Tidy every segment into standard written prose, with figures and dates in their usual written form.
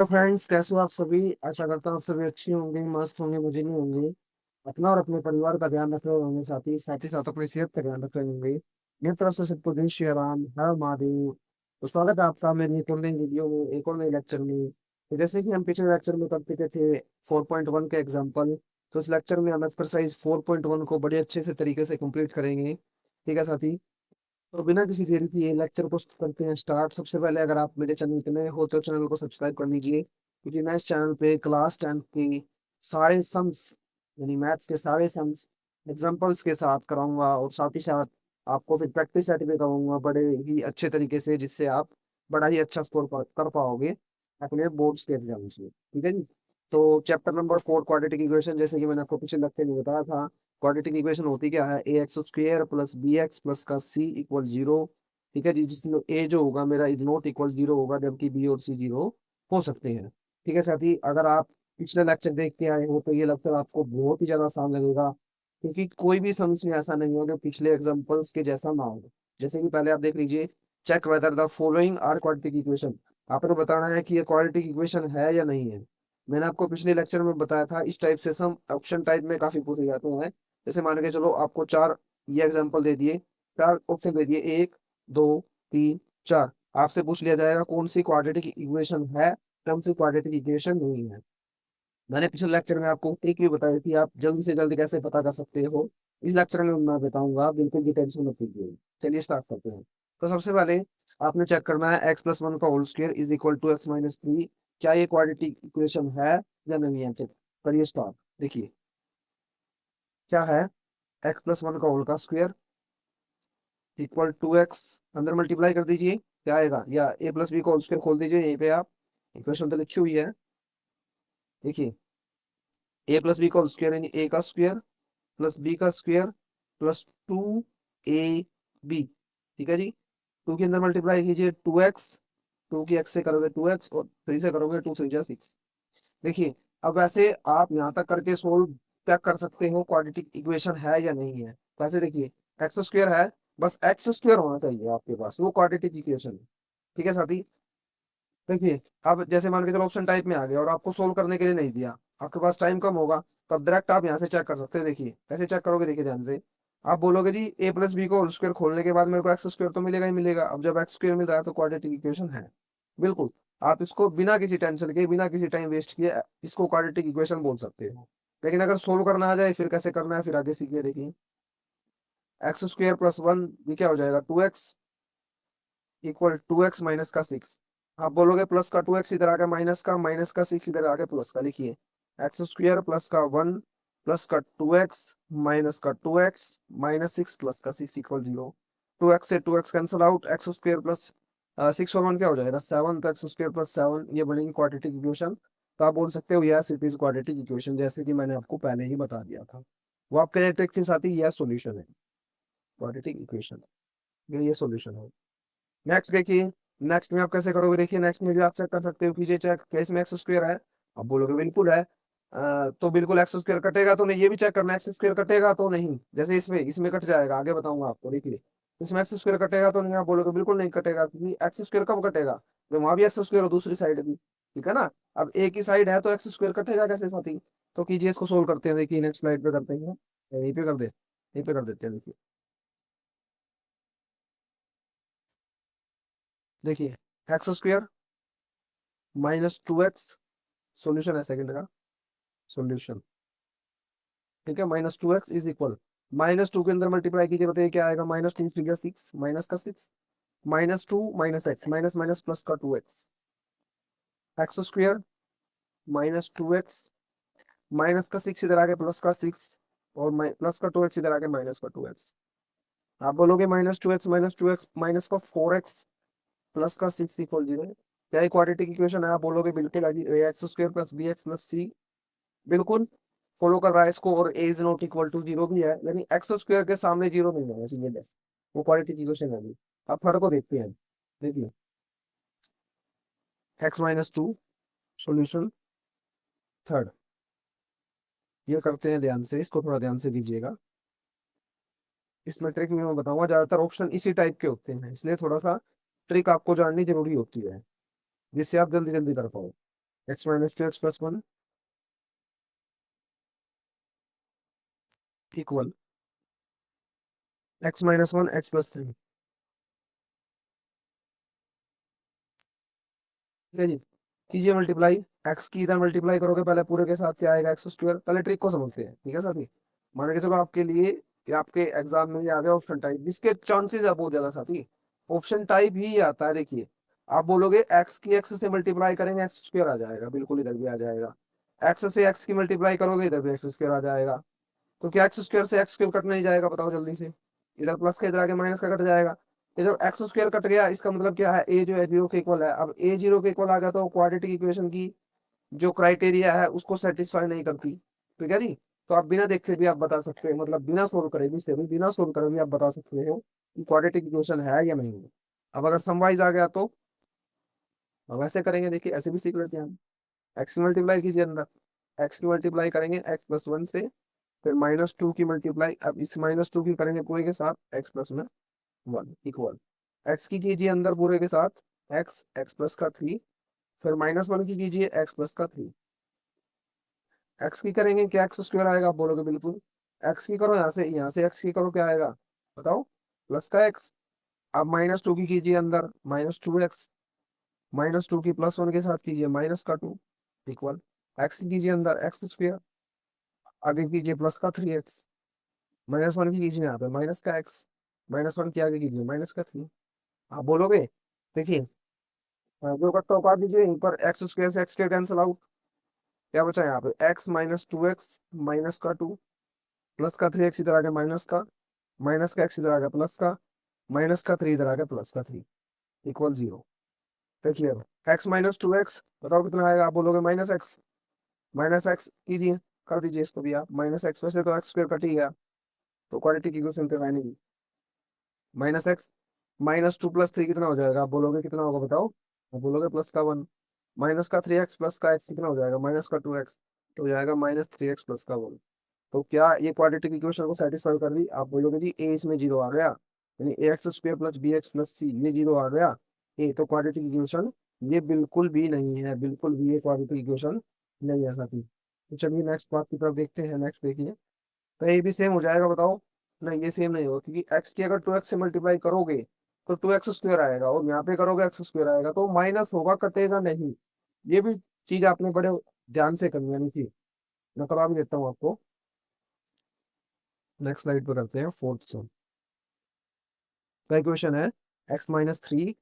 तो फ्रेंड्स, कैसे हो आप सभी? आशा करता हूँ आप सभी अच्छी होंगे, मस्त होंगे, मजे में होंगे। अपना और अपने परिवार का ध्यान रख रहे होंगे, साथ ही साथ अपनी सेहत का ध्यान रख रहे होंगे। मेरी तरफ से सबको दिन श्री राम, हर महादेव। तो स्वागत है आपका मेरी एक और नई वीडियो में, एक और नई लेक्चर में। तो जैसे कि हम पिछले लेक्चर में कर चुके थे 4.1 के एग्जाम्पल, तो इस लेक्चर में हम एक्सरसाइज 4.1 को बड़े अच्छे से तरीके से कंप्लीट करेंगे। ठीक है साथी? तो बिना किसी देरी के ये लेक्चर को करते हैं स्टार्ट। सबसे पहले अगर आप मेरे चैनल पे नए हो तो चैनल को सब्सक्राइब कर लीजिए, क्योंकि मैं इस चैनल पे क्लास 10 की सारे सम्स, यानी मैथ्स के सारे सम्स एग्जांपल्स के साथ कराऊंगा, और साथ ही साथ आपको फिर प्रैक्टिस सेट भी कराऊंगा बड़े ही अच्छे तरीके से, जिससे आप बड़ा ही अच्छा स्कोर कर पाओगे अपने बोर्ड्स के एग्जाम्स में। ठीक है जी? तो चैप्टर नंबर 4, क्वाड्रेटिक इक्वेशन, जैसे कि मैंने आपको पिछले लेक्चर में बताया था। क्वाड्रेटिक इक्वेशन होती क्या है? A x square plus b x plus का सी इक्वल जीरो। ठीक है जी? जिसमें ए जो होगा मेरा इज नॉट इक्वल जीरो होगा, जबकि बी और सी जीरो हो सकते हैं। ठीक है साथी? अगर आप पिछले लेक्चर देख के आए हो तो ये लेक्चर आपको बहुत ही ज्यादा आसान लगेगा, क्योंकि कोई भी समझ में ऐसा नहीं हो जो पिछले एग्जाम्पल्स के जैसा ना हो। जैसे कि पहले आप देख लीजिए, check whether the following are quadratic equation. आपको बताना है कि ये क्वाड्रेटिक इक्वेशन है या नहीं है। मैंने आपको पिछले लेक्चर में बताया था, इस टाइप से सम ऑप्शन टाइप में काफी पूछे जाते हैं। जैसे मान के चलो, आपको चार ये एग्जांपल दे दिए, चार ऑप्शन दे दिए, एक, दो, तीन, चार। आपसे पूछ लिया जाएगा कौन सी क्वाड्रेटिक इक्वेशन है, कौन सी क्वाड्रेटिक इक्वेशन नहीं है। मैंने पिछले लेक्चर में आपको ट्रिक भी बताई थी, आप जल्दी से जल्दी कैसे पता कर सकते हो। इस लेक्चर में मैं बताऊंगा, बिल्कुल भी टेंशन मत लीजिए। चलिए स्टार्ट करते हैं। तो सबसे पहले आपने चेक करना है एक्स प्लस वन का whole square is equal to x minus three. क्या ये क्वाड्रेटिक इक्वेशन है या नहीं है? तो करिए स्टार्ट। देखिए क्या है, एक्स प्लस वन का होल का स्क्वायर इक्वल टू एक्स, अंदर मल्टीप्लाई कर दीजिए, क्या आएगा? या ए प्लस बी का होल स्क्वायर खोल दीजिए, यहीं पे आप इक्वेशन तो लिखी हुई है। देखिए, ए प्लस बी का होल स्क्वायर यानी ए का स्क्वायर प्लस बी का square plus two a b. ठीक है जी? टू के अंदर मल्टीप्लाई कीजिए, टू एक्स, टू की एक्स से करोगे टू एक्स, और थ्री से करोगे टू थ्री जा सिक्स। देखिए, अब वैसे आप यहाँ तक करके सोल्व चेक कर सकते हो क्वाड्रेटिक इक्वेशन है या नहीं है। वैसे देखिए, एक्स स्क्वायर है, बस एक्स स्क्वायर होना चाहिए आपके पास, वो क्वाड्रेटिक इक्वेशन है। ठीक है साथी? देखिए, अब जैसे मान के चलो ऑप्शन टाइप में आ गया और आपको सोल्व करने के लिए नहीं दिया, आपके पास टाइम कम होगा, तो अब डायरेक्ट आप यहाँ से चेक कर सकते हैं। देखिए कैसे चेक करोगे, देखिए ध्यान से। आप बोलोगे जी ए प्लस बी को होल स्क्वायर खोलने के बाद मेरे को एक्स स्क्वायर तो मिलेगा ही मिलेगा। अब जब एक्स स्क्वायर मिल रहा है तो क्वाड्रेटिक इक्वेशन है। बिल्कुल, आप इसको बिना किसी टेंशन के, बिना किसी टाइम वेस्ट किए इसको क्वाड्रेटिक इक्वेशन बोल सकते हो। लेकिन अगर सोल्व करना आ जाए फिर कैसे करना है, फिर आगे सीखिए। देखिए, एक्स स्क्वायर प्लस वन, ये क्या हो जाएगा? Two x equal to x minus का सिक्स। आप बोलोगे प्लस का टू एक्स इधर आ गया, माइनस का सिक्स इधर आ गया, प्लस का। लिखिए, एक्स स्क्वायर प्लस का वन प्लस का टू एक्स माइनस का two x minus six plus का six equal zero. Two x से two x cancel out, x square plus six और वन क्या हो जाएगा? सेवन। तो एक्स स्क्वायर प्लस सेवन, ये बनेगी क्वाड्रेटिक इक्वेशन। तो आप बोल सकते हो yes it is quadratic equation, जैसे कि मैंने आपको पहले ही बता दिया था। वो आपके लिए ट्रिक के साथ ही यह सॉल्यूशन है, क्वाड्रेटिक इक्वेशन। ये सॉल्यूशन है। नेक्स्ट देखिए, नेक्स्ट में आप कैसे करोगे? देखिए, नेक्स्ट में भी आप चेक कर सकते हो, कीजिए चेक, क्या इसमें एक्स स्क्वायर है? आप बोलोगे बिल्कुल है। तो बिल्कुल एक्स स्क्वायर कटेगा तो नहीं, ये भी चेक करना है एक्स स्क्वायर कटेगा तो नहीं। जैसे इसमें इसमें कट जाएगा, आगे बताऊंगा आपको। देखिए, इसमें एक्स स्क्वायर कटेगा तो नहीं, आप बोलोगे बिल्कुल नहीं कटेगा, क्योंकि एक्स स्क्वायर कब कटेगा? जब वहां भी एक्स स्क्वायर हो, दूसरी साइड भी। ठीक है ना? अब एक ही साइड है तो एक्स स्क्वायर कटेगा कैसे साथी? तो कीजिए, इसको सोल्व करते हैं। देखिए नेक्स्ट स्लाइड पे करते हैं, यहीं पे कर दे, यहीं पे कर देते हैं। देखिए, देखिए x square minus two x, solution है सेकंड का, सॉल्यूशन। ठीक है, minus two x is equal, minus two के अंदर मल्टीप्लाई कीजिए, बताइए क्या आएगा? Minus two three six, minus का six, minus two minus x, minus minus plus का two x, x square minus two x minus का सिक्स इधर आ गया, प्लस का सिक्स, और प्लस का टू एक्स इधर आ गया, माइनस का टू एक्स। आप बोलोगे माइनस टू एक्स माइनस का फोर एक्स प्लस का सिक्स इक्वल जीरो। क्या ये क्वाड्रेटिक इक्वेशन है? आप बोलोगे बिल्कुल, x square plus b x plus c, बिल्कुल फॉलो कर रहा है इसको। और a is not equal to zero भी है, लेकिन एक्स स्क्वायर के सामने जीरो नहीं होना चाहिए, बस वो क्वाड्रेटिक इक्वेशन है अभी। अब थर्ड को देखते हैं। देखिए, x minus two, solution third. ये करते हैं ध्यान से, इसको थोड़ा ध्यान से दीजिएगा। इसमें ट्रिक में मैं बताऊंगा, ज्यादातर ऑप्शन इसी टाइप के होते हैं, इसलिए थोड़ा सा ट्रिक आपको जाननी जरूरी होती है, जिससे आप जल्दी जल्दी कर पाओ। X minus two x plus one equal x minus one x plus three. ठीक है जी। कीजिए मल्टीप्लाई। एक्स की इधर मल्टीप्लाई करोगे पहले पूरे के साथ क्या आएगा एक्स स्क्वायर। पहले ट्रिक को समझते हैं, ठीक है साथी। मान के चलो आपके लिए ये आपके एग्जाम में ये आ गया ऑप्शन टाइप, इसके चांसेस है बहुत ज्यादा साथी। ऑप्शन टाइप ही आता है, देखिए। आप बोलोगे एक्स की एक्स से मल्टीप्लाई करेंगे एक्स स्क्वायर आ जाएगा, बिल्कुल इधर भी आ जाएगा। एक्स से एक्स की मल्टीप्लाई करोगे इधर भी एक्स स्क्वायर आ जाएगा। तो क्या एक्स स्क्वायर से एक्स क्यूब कट नहीं जाएगा, बताओ जल्दी से। इधर प्लस का इधर आके माइनस का कट जाएगा। ये जो एक्स स्क्वायर कट गया इसका मतलब क्या है, ए जो है जीरो के इक्वल है। अब ए जीरो के इक्वल आ गया तो क्वाड्रेटिक इक्वेशन की जो क्राइटेरिया है उसको सेटिस्फाई नहीं करती। ठीक है जी। तो आप बिना देखे भी आप बता सकते हैं, मतलब बिना सोल्व करे भी, से भी बिना सोल्व करे भी आप बता सकते हो कि क्वाड्रेटिक इक्वेशन है या नहीं है। अब अगर समवाइज आ गया तो अब ऐसे करेंगे, देखिए ऐसे भी सीख लेते हैं हम। एक्स मल्टीप्लाई कीजिए अंदर, एक्स की मल्टीप्लाई करेंगे एक्स प्लस वन से, फिर माइनस टू की मल्टीप्लाई अब इस माइनस टू की करेंगे पूरे के साथ एक्स प्लस में वन इक्वल एक्स की कीजिए अंदर पूरे के साथ एक्स एक्स प्लस का थ्री, फिर माइनस वन की कीजिए एक्स प्लस का थ्री। एक्स की करेंगे क्या एक्स स्क्वायर आएगा, आप बोलोगे बिल्कुल। एक्स की करो यहाँ से एक्स की करो क्या आएगा बताओ, प्लस का एक्स। अब माइनस टू की कीजिए अंदर minus two x, minus two की प्लस वन के साथ कीजिए माइनस का टू इक्वल एक्स की कीजिए अंदर एक्स स्क्वायर, आगे कीजिए प्लस का थ्री एक्स, माइनस वन की कीजिए यहाँ पे माइनस का एक्स, माइनस वन की आगे कीजिए माइनस का थ्री। आप बोलोगे, देखिए जो करता हो काट दीजिए, यहीं पर एक्स स्क्वायर से एक्स स्क्वायर कैंसिल आउट। क्या बचा यहाँ पे x minus two x minus का टू, प्लस का थ्री एक्स इधर आ गया माइनस का एक्स इधर आ गया प्लस का, माइनस का थ्री इधर आ गया प्लस का थ्री इक्वल जीरो। देखिए एक्स माइनस टू एक्स बताओ कितना आएगा, आप बोलोगे माइनस एक्स कीजिए, कर दीजिए इसको भी आप माइनस एक्स, वैसे तो एक्स स्क्वायर कट ही गया तो क्वाड्रेटिक इक्वेशन पे finally minus x minus two plus three कितना हो जाएगा, आप बोलोगे कितना होगा बताओ, आप बोलोगे प्लस का वन, माइनस का थ्री एक्स प्लस का एक्स कितना हो जाएगा माइनस का टू एक्स, तो हो जाएगा माइनस थ्री एक्स प्लस का वन। तो क्या ये क्वाड्रेटिक इक्वेशन को सेटिस्फाई कर दी, आप बोलोगे जी ए इसमें जीरो आ गया, यानी a x square plus b x plus c ये जीरो आ गया ए, तो क्वाड्रेटिक इक्वेशन ये बिल्कुल भी नहीं है, बिल्कुल भी ये क्वाड्रेटिक इक्वेशन नहीं है साथी। तो चलिए नेक्स्ट पार्ट की तरफ देखते हैं, नेक्स्ट देखिए। तो ये भी सेम हो जाएगा बताओ, नहीं ये सेम नहीं होगा क्योंकि एक्स की अगर टू एक्स से मल्टीप्लाई करोगे तो टू एक्स स्क्वायर आएगा, और यहाँ पे करोगे एक्स स्क्वायर आएगा, तो माइनस होगा कटेगा नहीं। ये भी चीज आपने बड़े ध्यान से करनी है, देखिए मैं करा भी देता हूँ आपको। नेक्स्ट स्लाइड पर करते हैं फोर्थ सम का इक्वेशन है x minus three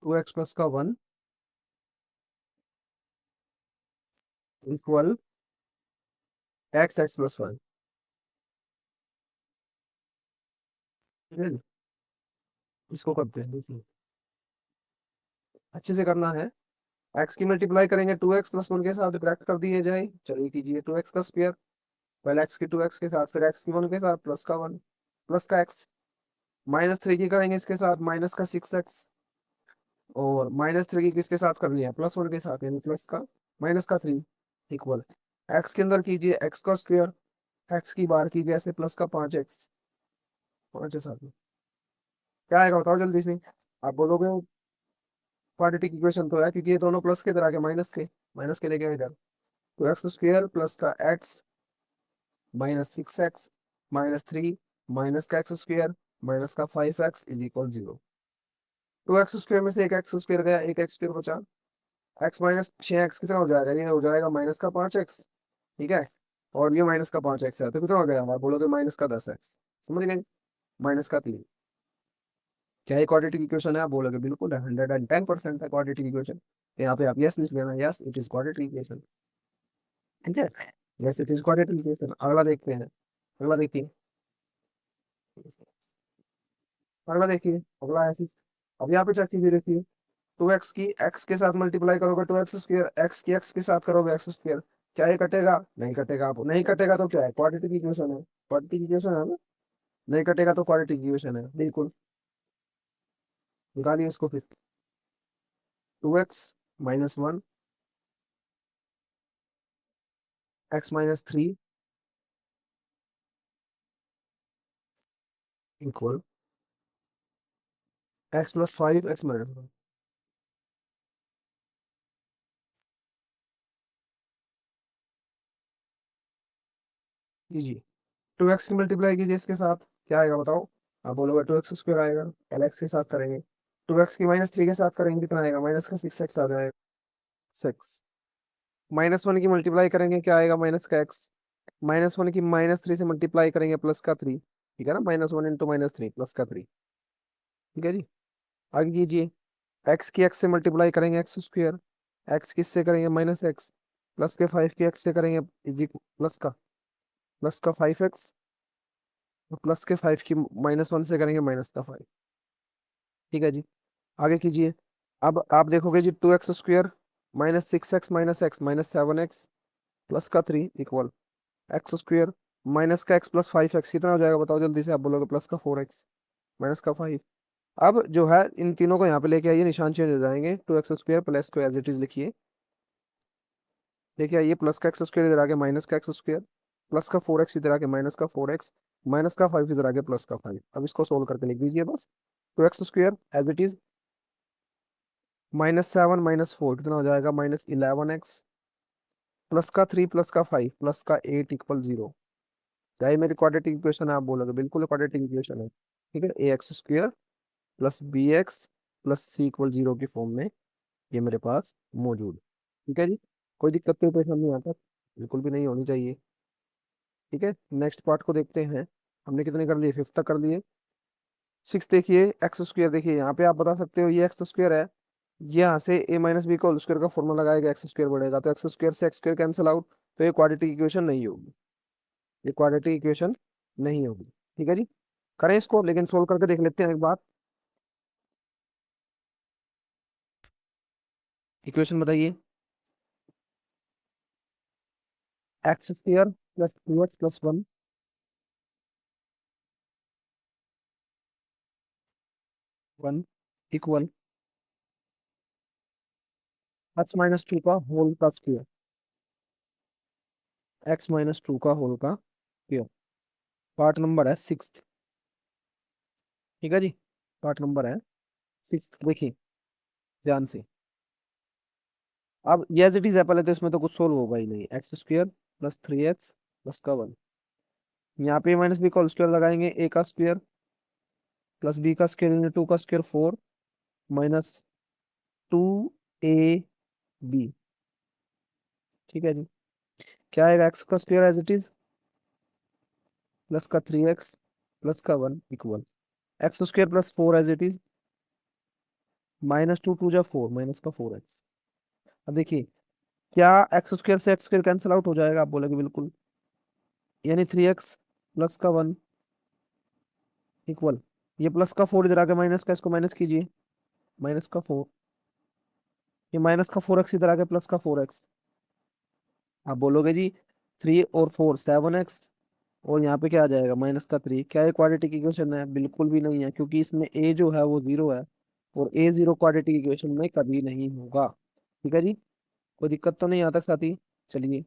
two x plus का one equal x x plus one. इसको करते हैं, देखिए अच्छे से करना है। एक्स की मल्टीप्लाई करेंगे टू एक्स प्लस वन के साथ, ब्रैकेट कर दिए जाए, चलिए कीजिए टू एक्स का स्क्वायर, पहले एक्स की टू एक्स के साथ फिर एक्स की वन के साथ प्लस का वन प्लस का एक्स, माइनस थ्री की करेंगे इसके साथ माइनस का सिक्स एक्स, और माइनस थ्री की किसके साथ कर लिया प्लस वन के साथ, यानी प्लस का माइनस का थ्री इक्वल एक्स के अंदर कीजिए एक्स का स्क्वायर, एक्स की बार कीजिए ऐसे प्लस का पांच एक्स, पांच के साथ क्या आएगा बताओ जल्दी से। आप बोलोगे क्वाड्रेटिक इक्वेशन तो है क्योंकि ये दोनों प्लस के इधर आके माइनस के लेके इधर, तो एक्स स्क्वायर प्लस का x minus six x minus three minus का एक्स स्क्वायर माइनस का five x is equal zero. Two x square में से एक एक्स स्क्वायर गया, एक एक्स स्क्वायर बचा, एक्स माइनस छः एक्स कितना हो जाएगा, ये हो जाएगा माइनस का पाँच एक्स। ठीक है, और ये माइनस का पाँच एक्स है तो कितना हो गया हमारा, बोलोगे माइनस का दस एक्स, समझ गए, माइनस का तीन। क्या ये क्वाड्रेटिक इक्वेशन है, आप बोलोगे बिल्कुल है, 110% है क्वाड्रेटिक इक्वेशन। यहाँ पे आप यस लिख लेना, yes it is quadratic equation. ठीक है, yes it is quadratic equation. अगला देखते हैं, अगला देखिए, अगला देखिए, अगला है फिर। अब यहाँ पे चेक कीजिए, देखिए टू एक्स की एक्स के साथ मल्टीप्लाई करोगे टू एक्स स्क्वायर, एक्स की एक्स के साथ करोगे एक्स स्क्वायर, क्या ये कटेगा, नहीं कटेगा, आप नहीं कटेगा तो क्या है क्वाड्रेटिक इक्वेशन है, क्वाड्रेटिक इक्वेशन है ना, नहीं कटेगा तो क्वाड्रेटिक इक्वेशन है बिल्कुल। निकालिए इसको फिर, two x minus one x minus three equal x+5 x minus जी। 2x की मल्टीप्लाई कीजिए इसके साथ, क्या आएगा बताओ। आप बोलोगे 2x² आएगा, पहले x के साथ करेंगे। 2x की -3 के साथ करेंगे, कितना आएगा, माइनस का 6x आ जाएगा। 6 -1 की मल्टीप्लाई करेंगे, क्या आएगा, माइनस का x। -1 की -3 से मल्टीप्लाई करेंगे, +3। ठीक है ना, -1 इंटू -3 +3। ठीक है जी। आगे कीजिए। x की x से मल्टीप्लाई करेंगे, x²। x किससे करेंगे, -x। प्लस के 5 की x से करेंगे, इजी प्लस का 5x। प्लस के 5 की -1 से करेंगे, -5। ठीक है जी। आगे कीजिए। अब आप देखोगे जी, 2x² -6x -x -7x +3 equal x²। Minus का x +5x कितना हो जाएगा बताओ जल्दी से, आप बोलोगे प्लस का 4x -5। अब जो है इन तीनों को यहाँ पे लेके आइए, निशान चेंज हो जाएंगे। 2x² प्लस को एज इट इज लिखिए, लेके आइए। प्लस का x² इधर आके माइनस का x², प्लस का 4x इधर आके -4x, माइनस का 5 इधर आके +5। अब इसको सोल्व करके लिख दीजिए बस। 2x² एज इट इज, -7 -4 कितना हो जाएगा, -11x, प्लस का 3 प्लस का 5 प्लस का 8 इक्वल 0। क्या ये मेरी क्वाड्रेटिक इक्वेशन है, आप बोलोगे बिल्कुल क्वाड्रेटिक इक्वेशन है। ठीक है, ax² plus bx plus c equal 0 की फॉर्म में ये मेरे पास मौजूद है। ठीक है जी। कोई दिक्कत तो पेश नहीं आता, बिल्कुल भी नहीं होनी चाहिए। ठीक है, नेक्स्ट पार्ट को देखते हैं। हमने कितने कर लिए, 5 तक कर लिए। 6 देखिए, x²। देखिए यहाँ पे आप बता सकते हो ये x² है, ये यहाँ से a - b का होल स्क्वायर का फॉर्मूला लगाएगा, x² बढ़ेगा तो x² से x² कैंसिल आउट, तो ये क्वाड्रेटिक इक्वेशन नहीं होगी, ये क्वाड्रेटिक इक्वेशन नहीं होगी। ठीक है जी। करें इसको, लेकिन सोल्व करके देख लेते हैं एक बार। इक्वेशन बताइए। x² plus 2x plus 1 1 equal x - 2 का होल का स्क्वायर, x - 2 का होल का स्क्वायर। पार्ट नंबर है 6। ठीक है जी, पार्ट नंबर है 6। देखिए ध्यान से। अब ये एज इट इज है, पहले तो इसमें तो कुछ सोल्व होगा ही नहीं। x² प्लस 3x प्लस का 1, यहाँ पे -b का होल स्क्वायर लगाएंगे, a का स्क्वायर प्लस b का स्क्वायर इंटू 2 का स्क्वायर 4 -2ab। ठीक है जी। क्या आएगा, x का square as it is plus का 3x प्लस का 1 equal x² plus 4 as it is, -2 2 जा 4 माइनस का 4x। अब देखिए, क्या x² से x² कैंसिल आउट हो जाएगा, आप बोलेंगे बिल्कुल, यानी 3x प्लस का 1 इक्वल, ये प्लस का 4 इधर आके माइनस का, इसको माइनस कीजिए, -4। ये -4x इधर आके +4x। आप बोलोगे जी 3 और 4 7x, और यहाँ पे क्या आ जाएगा, -3। क्या ये क्वाड्रेटिक इक्वेशन है, बिल्कुल भी नहीं है, क्योंकि इसमें a जो है वो 0 है, और a 0 क्वाड्रेटिक इक्वेशन में कभी नहीं होगा। ठीक है जी। कोई दिक्कत तो नहीं आता साथी। चलिए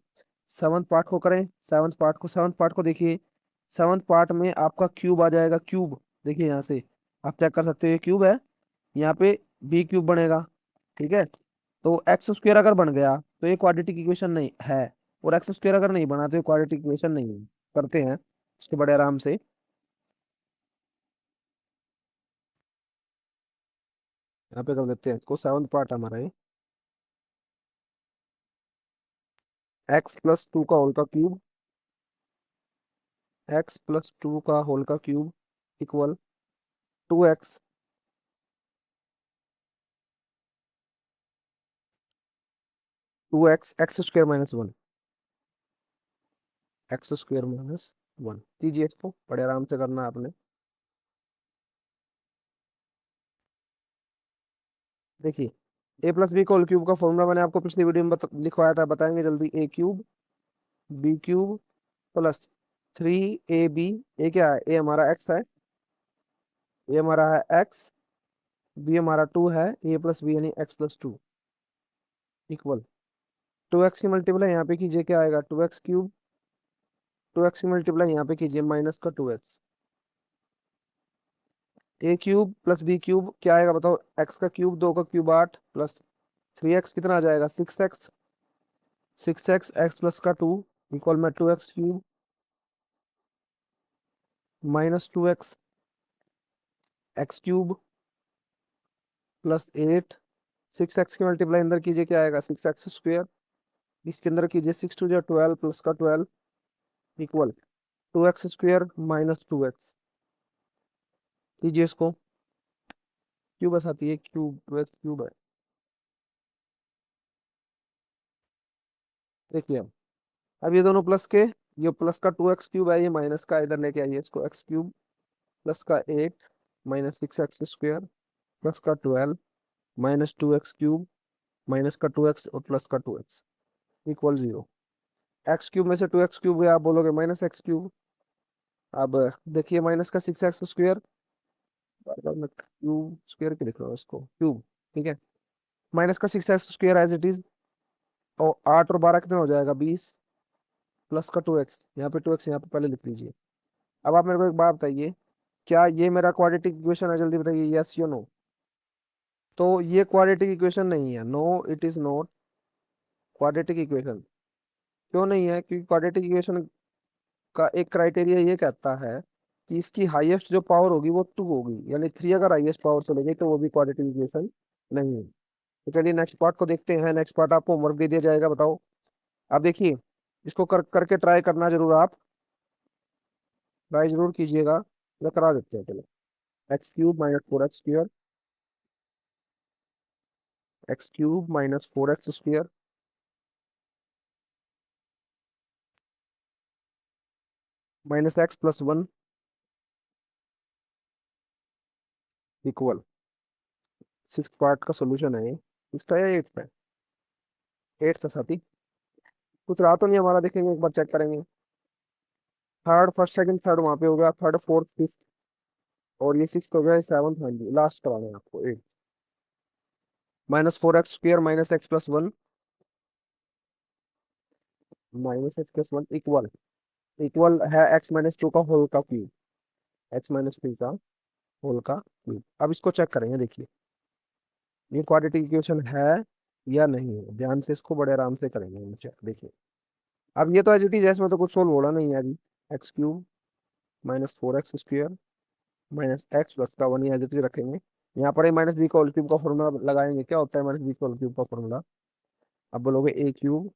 सेवन्थ पार्ट को करें। सेवन्थ पार्ट को देखिए। सेवन्थ पार्ट में आपका क्यूब आ जाएगा, क्यूब। देखिए यहाँ से आप चेक कर सकते हो, ये क्यूब है, यहाँ पे b³ बनेगा। ठीक है, तो x² अगर बन गया तो ये क्वाड्रेटिक इक्वेशन नहीं है, और x² अगर नहीं बना तो ये क्वाड्रेटिक इक्वेशन नहीं है। करते हैं उसके बड़े आराम से। यहाँ पे कर देते हैं इसको, सेवन्थ पार्ट हमारा है। x+2 का होल का क्यूब, x+2 का होल का cube equal 2x 2x x² - 1, x² - 1 कीजिए इसको, बड़े आराम से करना है आपने। देखिए, a+b का होल क्यूब का फॉर्मूला मैंने आपको पिछली वीडियो में लिखवाया था, बताएंगे जल्दी। a³ b³ plus 3ab। ए क्या है, ए हमारा x है, ए हमारा है x, बी हमारा 2 है, a+b यानी x+2 इक्वल 2x की मल्टीप्लाई यहाँ पे कीजिए, क्या आएगा, 2x³ 2x की मल्टीप्लाई यहाँ पे कीजिए, -2x ए क्यूब प्लस बी क्यूब क्या आएगा बताओ, एक्स का क्यूब, 2 का क्यूब 8, प्लस 3x कितना आ जाएगा 6x, 6x एक्स प्लस का 2 इक्वल में 2x cube minus 2x x cube plus 8, 6x की मल्टीप्लाई अंदर कीजिए क्या आएगा 6x स्क्वेयर, इसके अंदर कीजिए 6 2 12 प्लस का 12 equal 2x square minus 2x, कीजिए इसको, क्यूब बस आती है, क्यूब 2x क्यूब है। देखिए अब ये दोनों प्लस के, ये प्लस का 2x क्यूब है, ये माइनस का इधर लेके आइए इसको, एक्स क्यूब प्लस का 8 माइनस 6x स्क्वेयर प्लस का 12 माइनस 2x क्यूब माइनस का 2x और प्लस का 2x इक्वल 0। एक्स क्यूब में से 2x क्यूब गया, आप बोलोगे माइनस एक्स क्यूब। अब देखिए माइनस का 6x स्क्वेयर, बार बार मैं क्यूब स्क्वेयर के लिख रहा हूँ इसको क्यूब, ठीक है, माइनस का 6x square as it is, और 8 और 12 कितना हो जाएगा 20, प्लस का 2x, यहाँ पे 2x यहाँ पे पहले लिख लीजिए। अब आप मेरे को एक बात बताइए, क्या ये मेरा क्वाड्रेटिक इक्वेशन है, जल्दी बताइए यस या नो। तो ये क्वाड्रेटिक इक्वेशन नहीं है, no it is not quadratic equation. क्यों नहीं है, क्योंकि क्वाड्रेटिक इक्वेशन का एक क्राइटेरिया ये कहता है कि इसकी हाईएस्ट जो पावर होगी वो 2 होगी, यानी 3 अगर हाईएस्ट पावर चलेगी तो वो भी क्वाड्रेटिक इक्वेशन नहीं है। तो चलिए नेक्स्ट पार्ट को देखते हैं, नेक्स्ट पार्ट आपको होमवर्क दे दिया जाएगा, बताओ। अब देखिए इसको करके ट्राई करना जरूर, आप ट्राई जरूर कीजिएगा, मैं करा देते हैं चलो। x³ - 4x² x³ - 4x² -x+1 equal, six part का सोल्यूशन है ये, सिक्स या एट्थ है, एट्थ था साथी, कुछ रहा तो नहीं हमारा, देखेंगे एक बार चेक करेंगे। थर्ड, फर्स्ट सेकंड थर्ड वहां पे हो गया, थर्ड फोर्थ फिफ्थ, और ये सिक्स हो गया, सेवंथ, हाँ जी लास्ट कराना है आपको, eight. -4x² -x+1 -x+1 equal, equal है x-2 का होल का क्यूब, x-2 का होल का क्यूब। अब इसको चेक करेंगे, देखिए ये क्वाड्रेटिक इक्वेशन है या नहीं है, ध्यान से इसको बड़े आराम से करेंगे हम चेक, देखिए। अब ये तो एज इट इज, इसमें तो कुछ सोल्व होना नहीं है अभी, x³ -4x² -x+1 as it is रखेंगे। यहाँ पर -b का होल क्यूब का फॉर्मूला लगाएंगे, क्या होता है -b का होल क्यूब का फॉर्मूला, अब बोलोगे a³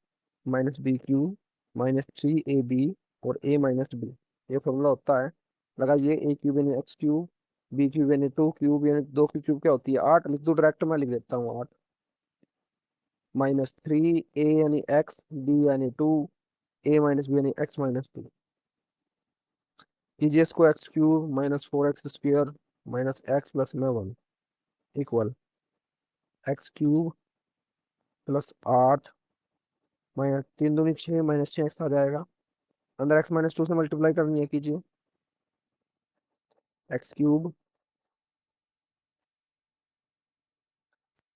-b³ -3ab और a-b, ये फॉर्मूला होता है, लगाइए। a³ यानी x³ b³ यानी 2 क्यूब यानी 2 की क्यूब क्या होती है 8, लिख दो डायरेक्ट, मैं लिख देता हूँ 8 -3a यानी x, b यानी 2, a-b यानी x-2, कीजिए इसको। x³ -4x² -x+1 equal x³ +8 -3 दूनी 6 -6x आ जाएगा, अंदर x-2 से मल्टीप्लाई करनी है, कीजिए। x³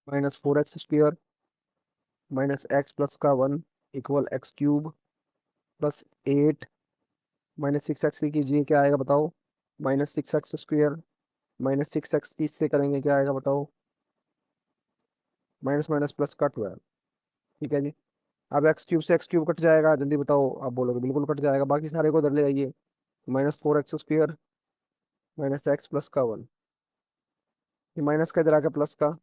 -4x² -x+1 equal x³ +8 -6x की कीजिए, क्या आएगा बताओ, -6x² -6x की इससे करेंगे क्या आएगा बताओ, माइनस माइनस प्लस का 12, ठीक है जी। अब x³ से x³ कट जाएगा, जल्दी बताओ, आप बोलोगे बिल्कुल कट जाएगा, बाकी सारे को इधर ले आइए, -4x² -x+1, ये माइनस का इधर आके प्लस का,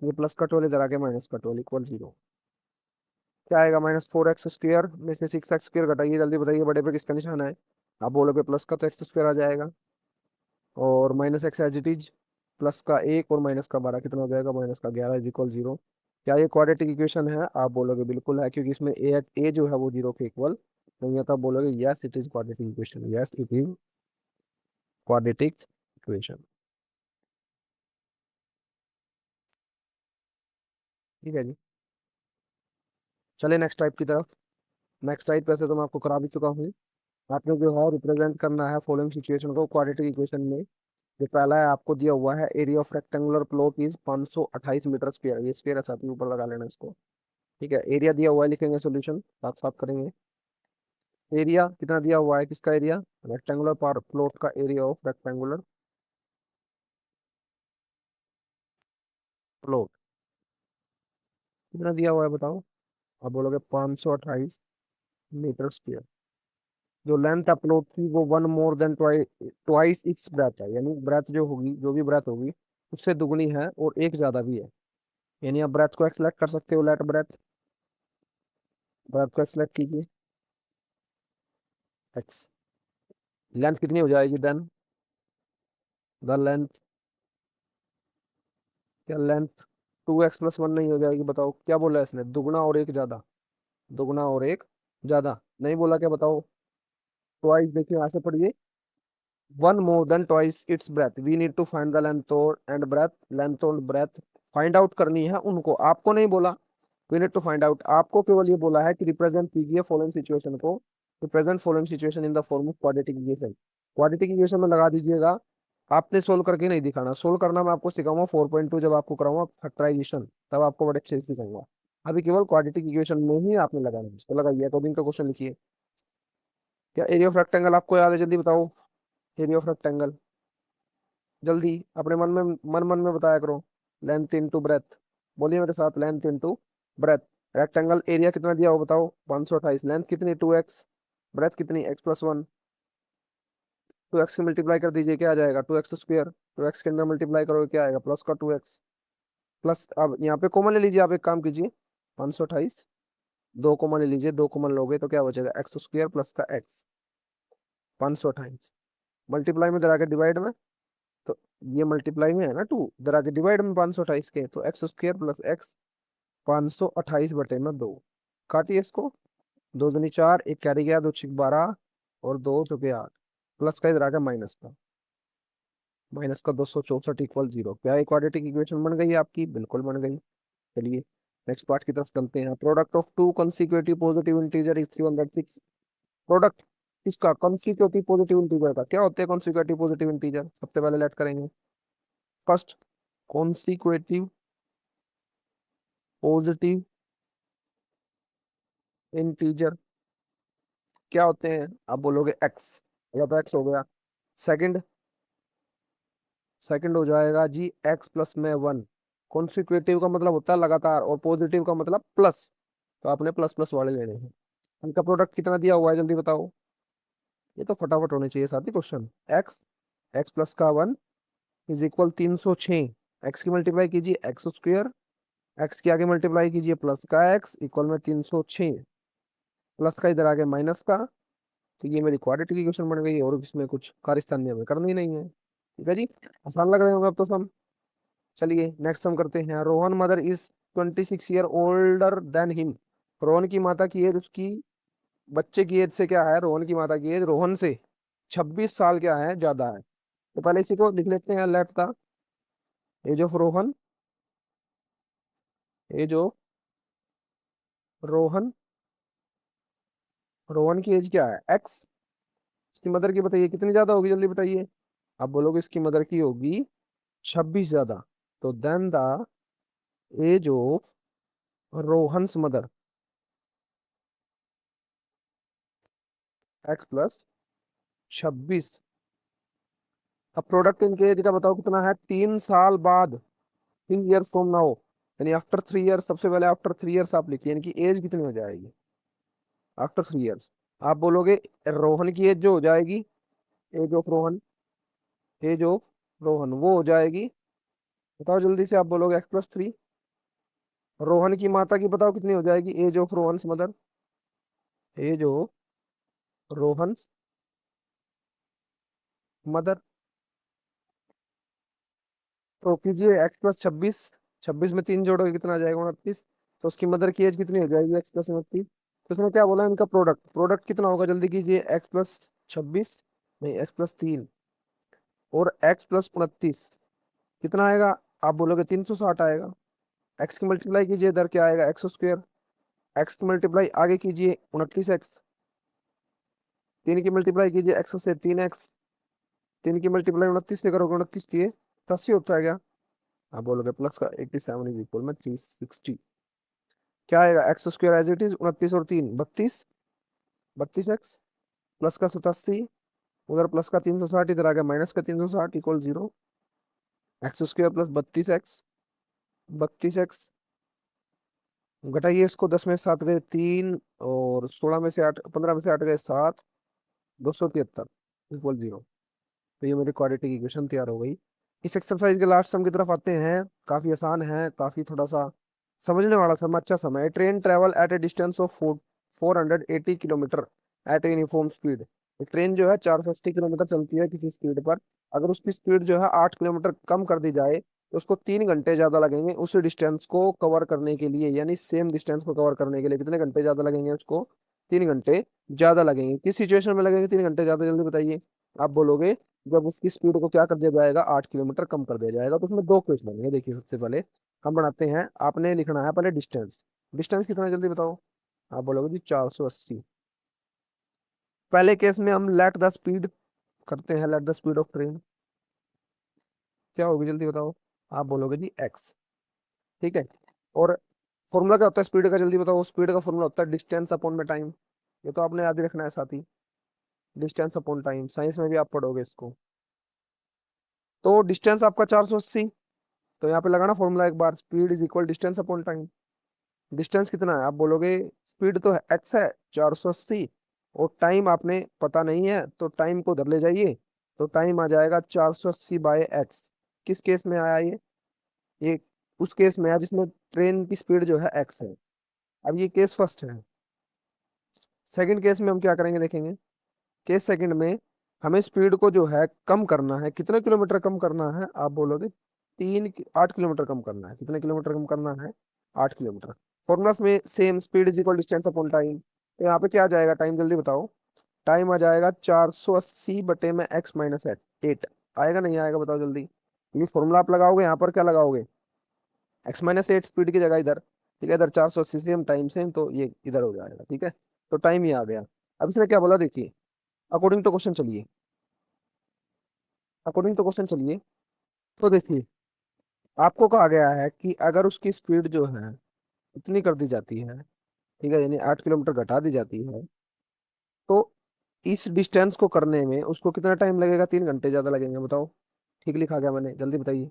ये प्लस का 12 इधर आके माइनस का 12 इक्वल 0, क्या आएगा -4x² में से 6x² घटाइए, जल्दी बताइए बड़े पे किसका निशान है, आप बोलोगे प्लस का तो x² आ जाएगा, और -x as it is, plus का 1 और माइनस का 12 कितना हो जाएगा -11 इज इक्वल 0। क्या ये क्वाड्रेटिक इक्वेशन है, आप बोलोगे बिल्कुल है, क्योंकि इसमें ए जो है वो 0 के इक्वल नहीं है, तो आप बोलोगे yes it is quadratic equation, yes it is quadratic equation, ठीक है जी। चले नेक्स्ट टाइप की तरफ। नेक्स्ट टाइप वैसे तो मैं आपको करा भी चुका हूँ, आपने जो है रिप्रेजेंट करना है फॉलोइंग सिचुएशन को क्वाड्रेटिक इक्वेशन में। जो पहला है आपको दिया हुआ है, area of rectangular plot is 528 metre square, ये स्क्वायर है साथ में ऊपर लगा लेना इसको, ठीक है। एरिया दिया हुआ है, लिखेंगे सॉल्यूशन साथ साथ करेंगे। एरिया कितना दिया हुआ है, किसका एरिया, रेक्टेंगुलर प्लॉट का एरिया ऑफ रेक्टेंगुलर प्लॉट कितना दिया हुआ है बताओ। आप बोलोगे 528 मीटर स्क्वायर। जो लेंथ अपलोड थी वो one more than twice its breath है, यानी ब्रेथ जो होगी, जो भी ब्रेथ होगी उससे दुगनी है और एक ज्यादा भी है। यानी आप ब्रेथ को एक्सलेक्ट कर सकते हो, लेट ब्रेथ, ब्रेथ को एक्सलेक्ट कीजिए। एक्स लेंथ कितनी हो जाएगी देन, द लेंथ, क्या लेंथ 2x+1 नहीं हो जाएगी? बताओ क्या बोला है इसने, दुगना और एक ज्यादा, दुगना और एक ज्यादा नहीं बोला क्या बताओ। ट्वाइस देखिए यहाँ से पढ़िए, one more than twice its breadth, we need to find the length और एंड ब्रेथ, लेंथ और ब्रेथ फाइंड आउट करनी है उनको, आपको नहीं बोला। We need to find out, आपको केवल ये बोला है कि रिप्रेजेंट कीजिए फॉलोइंग सिचुएशन को, represent following situation in the form of quadratic equation. Quadratic equation में लगा दीजिएगा, आपने सोल्व करके नहीं दिखाना, सोल्व करना मैं आपको सिखाऊंगा 4.2 जब आपको कराऊंगा फैक्टराइजेशन, तब आपको बड़े अच्छे से सिखाऊंगा। अभी केवल क्वाड्रेटिक इक्वेशन में ही आपने लगाना है, इसको लगाइए, अकॉर्डिंग का क्वेश्चन लिखिए। क्या एरिया ऑफ रेक्टेंगल आपको याद है, जल्दी बताओ। एरिया ऑफ रेक्टेंगल जल्दी अपने मन में बताया करो। लेंथ इनटू ब्रेथ, बोलिए मेरे साथ, length into breadth. Rectangle area कितना दिया हो बताओ, 528, लेंथ कितनी 2x, ब्रेथ कितनी x+1। 2x से मल्टीप्लाई कर दीजिए, क्या आ जाएगा 2x²। 2x के अंदर मल्टीप्लाई करोगे क्या आएगा, प्लस का 2x। प्लस अब यहाँ पे कॉमन ले लीजिए, आप एक काम कीजिए, 528 दो कॉमन ले लीजिए, दो कॉमन लोगे तो क्या बचेगा, x² प्लस का x। 528 मल्टीप्लाई में इधर आके डिवाइड में, तो ये मल्टीप्लाई में है ना 2, इधर आके डिवाइड में 528 के, तो x² प्लस x, 528/2। काटिए इसको, दो दूनी 4, एक कैरी गया, 2×6 12 और 2×4 प्लस का इधर आ गया माइनस का, माइनस का 264 इक्वल 0। क्या एक क्वाड्रेटिक इक्वेशन बन गई है आपकी, बिल्कुल बन गई। चलिए नेक्स्ट पार्ट की तरफ चलते हैं। Product of to consecutive positive integer is 306। Product इसका कंसेक्यूटिव पॉजिटिव इंटीजर का, क्या होते हैं कंसेक्यूटिव पॉजिटिव इंटीजर, सबसे पहले लेट करेंगे। फर्स्ट कॉन्सिक्वेटिव पॉजिटिव इंटीजर क्या होते हैं, आप बोलोगे एक्स, या तो एक्स हो गया। सेकंड, सेकंड हो जाएगा जी x+1। कॉन्सिक्वेटिव का मतलब होता है लगातार, और पॉजिटिव का मतलब प्लस, तो आपने प्लस प्लस वाले लेने हैं। इनका प्रोडक्ट कितना दिया हुआ है जल्दी बताओ, ये तो फटाफट होने चाहिए साथ ही question. X, x+1 is equal 306, x की मल्टीप्लाई कीजिए x², एक्स के आगे मल्टीप्लाई कीजिए प्लस का x इक्वल में 306, प्लस का इधर आगे माइनस का, तो ये मेरी क्वाड्रेटिक इक्वेशन बन गई, और इसमें कुछ कारिस्तानी हमें करनी ही नहीं है। ठीक है जी, आसान लग रहे होंगे अब तो सम। चलिए नेक्स्ट हम करते हैं। Rohan mother is 26 year older than him. Rohan की माता की एज उसकी बच्चे की एज से क्या है, रोहन की माता की एज रोहन से 26 साल क्या है, ज्यादा है। तो पहले इसी को लिख लेते हैं, लेट था age of Rohan, age of Rohan, Rohan की एज क्या है एक्स, इसकी मदर की बताइए कितनी ज्यादा होगी, जल्दी बताइए। आप बोलोगे इसकी मदर की होगी 26 ज्यादा, तो then the age of Rohan's mother x+26। अब प्रोडक्ट इनके एज का बताओ कितना है, 3 साल बाद, 3 ईयर्स फ्रॉम नाउ, यानी आफ्टर 3 ईयर्स, सबसे पहले आफ्टर 3 ईयर्स आप लिखिए, यानी कि एज कितनी हो जाएगी आफ्टर 3 ईयर्स। आप बोलोगे रोहन की एज जो हो जाएगी, age of Rohan, age of Rohan वो हो जाएगी, बताओ जल्दी से, आप बोलोगे x+3। रोहन की माता की बताओ कितनी हो जाएगी, age of Rohan's mother, age of Rohan's mother. तो कीजिए x+26, 26 में 3 जोड़ोगे कितना आ जाएगा, 29। तो उसकी मदर की एज कितनी हो जाएगी, x+29। तो उसने क्या बोला, इनका प्रोडक्ट, प्रोडक्ट कितना होगा जल्दी कीजिए, x+26 नहीं, x+3 और x+29 कितना आएगा, आप बोलोगे 360 आएगा। एक्स की मल्टीप्लाई कीजिए, इधर क्या आएगा x², एक्स की मल्टीप्लाई आगे कीजिए 29x, 3 की मल्टीप्लाई कीजिए x से 3x, 3 की मल्टीप्लाई 29 से करोगे, 29 दिए 80 होता है क्या, आप बोलोगे प्लस का 87 इज इक्वल में 360। क्या आएगा x² एज इट इज, 29 और 3 32, 32x प्लस का 87, उधर प्लस का 360, इधर आ गया माइनस का 360 equal 0। x² plus 32x 32x, घटाइए इसको, 10 में से 7 गए 3, और 16 में से 8, 15 में से 8 गए 7, 273 इक्वल 0। तो ये मेरी क्वाड्रेटिक इक्वेशन तैयार हो गई। इस एक्सरसाइज के लास्ट सम की तरफ आते हैं। काफी आसान है, काफी थोड़ा सा समझने वाला सम, अच्छा सम है। Train travel at a distance of 480 kilometre at a uniform speed. Train जो है 480 किलोमीटर चलती है किसी स्पीड पर। अगर उसकी स्पीड जो है 8 किलोमीटर कम कर दी जाए तो उसको 3 घंटे ज्यादा लगेंगे उस डिस्टेंस को कवर करने के लिए, यानी सेम डिस्टेंस को कवर करने के लिए कितने घंटे ज्यादा लगेंगे उसको? 3 घंटे ज्यादा लगेंगे। किस सिचुएशन में लगेंगे 3 घंटे ज्यादा, जल्दी बताइए। आप बोलोगे जब उसकी स्पीड को क्या कर दिया जाएगा, 8 किलोमीटर कम कर दिया जाएगा। तो उसमें दो केस बनेंगे। देखिए सबसे पहले हम बनाते हैं, आपने लिखना है पहले डिस्टेंस। डिस्टेंस कितना है जल्दी बताओ। आप बोलोगे जी 480। पहले केस में हम लेट द स्पीड करते हैं, let the speed of train क्या होगी जल्दी बताओ। आप बोलोगे जी एक्स। ठीक है। और फॉर्मूला क्या होता है स्पीड का, जल्दी बताओ। स्पीड का फॉर्मूला होता है डिस्टेंस अपॉन में टाइम। ये तो आपने याद ही रखना है साथ ही, डिस्टेंस अपॉन टाइम। साइंस में भी आप पढ़ोगे इसको। तो डिस्टेंस आपका 480, तो यहाँ पे लगाना फॉर्मूला एक बार, speed is equal distance upon time. Distance कितना है आप बोलोगे, स्पीड तो है एक्स है 480, और टाइम आपने पता नहीं है तो टाइम को उधर ले जाइए, तो टाइम आ जाएगा 480/x। किस केस में आया ये उस केस में आया जिसमें ट्रेन की स्पीड जो है एक्स है। अब ये केस फर्स्ट है। सेकंड केस में हम क्या करेंगे देखेंगे। केस सेकंड में हमें स्पीड को जो है कम करना है। कितने किलोमीटर कम करना है आप बोलोगे, 8 किलोमीटर कम करना है। कितने किलोमीटर कम करना है? 8 किलोमीटर। फॉर्मूलास में same, speed is equal distance upon time. तो यहाँ पे क्या आ जाएगा, टाइम जल्दी बताओ। टाइम आ जाएगा 480 में एक्स माइनस 8। आएगा नहीं आएगा बताओ जल्दी। ये फॉर्मूला आप लगाओगे, यहाँ पर क्या लगाओगे, x-8 स्पीड की जगह इधर। ठीक है, इधर 480 सेम टाइम सेम, तो ये इधर हो जाएगा। ठीक है, तो टाइम ये आ गया। अब इसने क्या बोला देखिए, अकॉर्डिंग टू क्वेश्चन चलिए, अकॉर्डिंग टू क्वेश्चन चलिए। तो देखिए आपको कहा गया है कि अगर उसकी स्पीड जो है इतनी कर दी जाती है, ठीक है, यानी 8 किलोमीटर घटा दी जाती है, तो इस डिस्टेंस को करने में उसको कितना टाइम लगेगा? 3 घंटे ज्यादा लगेंगे। बताओ ठीक लिखा गया मैंने, जल्दी बताइए।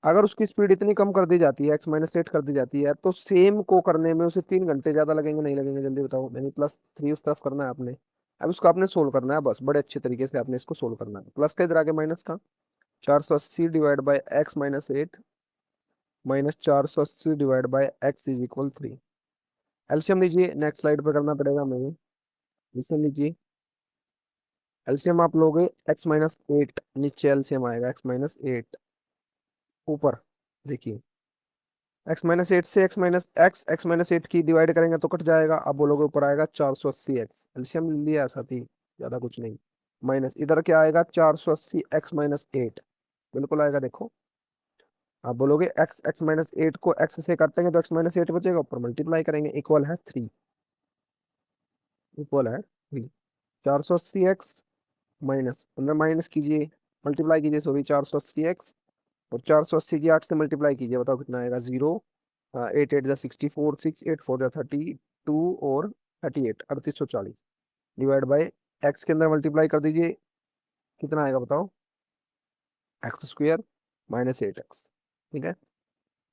अगर उसकी स्पीड इतनी कम कर दी जाती है, x-8 कर दी जाती है, तो सेम को करने में उसे 3 घंटे ज्यादा लगेंगे नहीं लगेंगे जल्दी बताओ। यानी +3 उस तरफ करना है आपने। अब इसको आपने सोल्व करना है, बस बड़े अच्छे तरीके से आपने इसको सोल्व करना है। प्लस का इधर आगे माइनस का, 480/x-8 -480/x = 3। एलसीएम लीजिए, नेक्स्ट स्लाइड पर करना पड़ेगा हमें। एलसीएम लीजिए, एलसीएम आप लोगे x-8, नीचे एलसीएम आएगा x-8, ऊपर देखिए x-8 से x-8 की डिवाइड करेंगे तो कट जाएगा। अब बोलोगे ऊपर आएगा 480x, एलसीएम ले लिया साथ ही, ज्यादा कुछ नहीं। माइनस इधर क्या आएगा, 480x-8, बिल्कुल आएगा देखो। आप बोलोगे x-8 को x से काटेंगे तो x-8 बचेगा, ऊपर मल्टीप्लाई करेंगे, इक्वल है 3। इक्वल है 3। 480x माइनस, अंदर माइनस कीजिए, मल्टीप्लाई कीजिए, सॉरी, 480x और 480 की 8 से मल्टीप्लाई कीजिए, बताओ कितना आएगा। 0, 8 8 = 64, 6 8 4 = 32 और 38, 3840 डिवाइड बाई एक्स के अंदर मल्टीप्लाई कर दीजिए, कितना आएगा बताओ। x² -8x। ठीक है,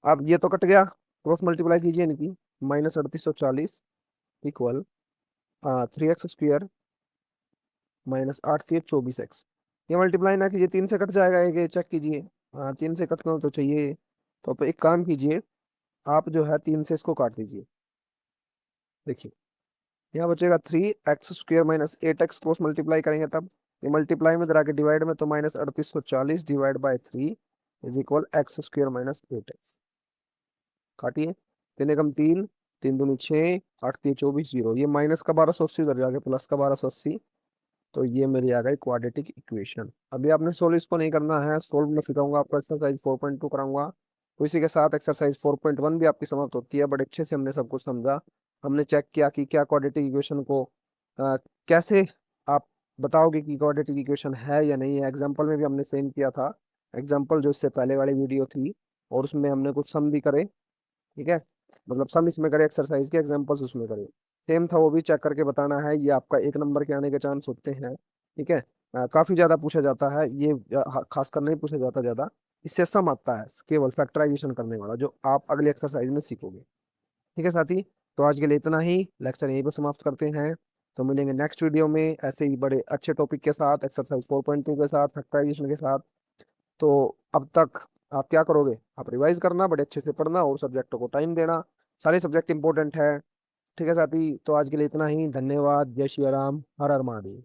अब ये तो कट गया, क्रॉस मल्टीप्लाई कीजिए इनकी, -3840 इक्वल 3x² -8 3 24x। ये मल्टीप्लाई ना कीजिए, 3 से कट जाएगा, एक चेक कीजिए। हाँ 3 से कटना तो चाहिए, तो आप एक काम कीजिए, आप जो है 3 से इसको काट दीजिए। देखिए यहाँ बचेगा 3x² -8x, क्रॉस मल्टीप्लाई करेंगे तब, ये मल्टीप्लाई में इधर आके डिवाइड में, तो -3840 डिवाइड बाई 3 = x² -8x। काटिए, 3 एकम 3, 3 दूनी 6, 8 3 24, 0। ये माइनस का 1280 उधर जाके प्लस का 1280, तो ये मेरी आ गई क्वाड्रेटिक इक्वेशन। अभी आपने सोल्व इसको नहीं करना है, सोल्व मैं सिखाऊंगा आपको, एक्सरसाइज 4.2 कराऊंगा। तो इसी के साथ एक्सरसाइज 4.1 भी आपकी समाप्त होती है। बड़े अच्छे से हमने सब कुछ समझा, हमने चेक किया कि क्या क्वाड्रेटिक इक्वेशन को कैसे आप बताओगे कि क्वाड्रेटिक इक्वेशन है या नहीं है। एग्जाम्पल में भी हमने सेम किया था, एग्जाम्पल जो इससे पहले वाली वीडियो थी, और उसमें हमने कुछ सम भी करे। ठीक है, मतलब सम इसमें करे, एक्सरसाइज के एग्जांपल्स उसमें करे, सेम था, वो भी चेक करके बताना है। ये आपका 1 नंबर के आने के चांस होते हैं। ठीक है, काफी ज्यादा पूछा जाता है ये, खासकर नहीं पूछा जाता ज्यादा, इससे सम आता है केवल फैक्टराइजेशन करने वाला, जो आप अगले एक्सरसाइज में सीखोगे। ठीक है साथी, तो आज के लिए इतना ही, लेक्चर यहीं पर समाप्त करते हैं। तो मिलेंगे नेक्स्ट वीडियो में ऐसे ही बड़े अच्छे टॉपिक के साथ, एक्सरसाइज 4.2 के साथ, फैक्टराइजेशन के साथ। तो अब तक आप क्या करोगे, आप रिवाइज करना, बड़े अच्छे से पढ़ना और सब्जेक्टों को टाइम देना। सारे सब्जेक्ट इंपॉर्टेंट है। ठीक है साथी, तो आज के लिए इतना ही, धन्यवाद, जय श्री राम, हर हर महादेव।